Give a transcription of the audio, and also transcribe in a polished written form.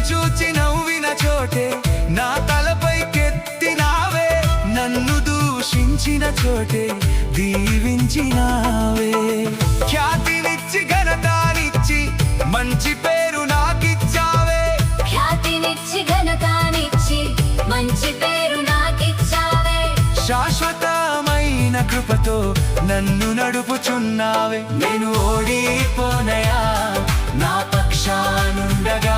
చూచి నవ్విన చోటే నా తలపైకెత్తినావే, నన్ను దూషించిన చోటే దీవించినావే. ఖ్యాతినిచ్చి ఘనతానిచ్చి మంచి పేరు నాకిచ్చావే, ఖ్యాతినిచ్చి ఘనతానిచ్చి మంచి పేరు నాకిచ్చావే. శాశ్వతమైన కృపతో నన్ను నడుపుచున్నావే. నేను ఓడిపోనయా, నా పక్షానుండగా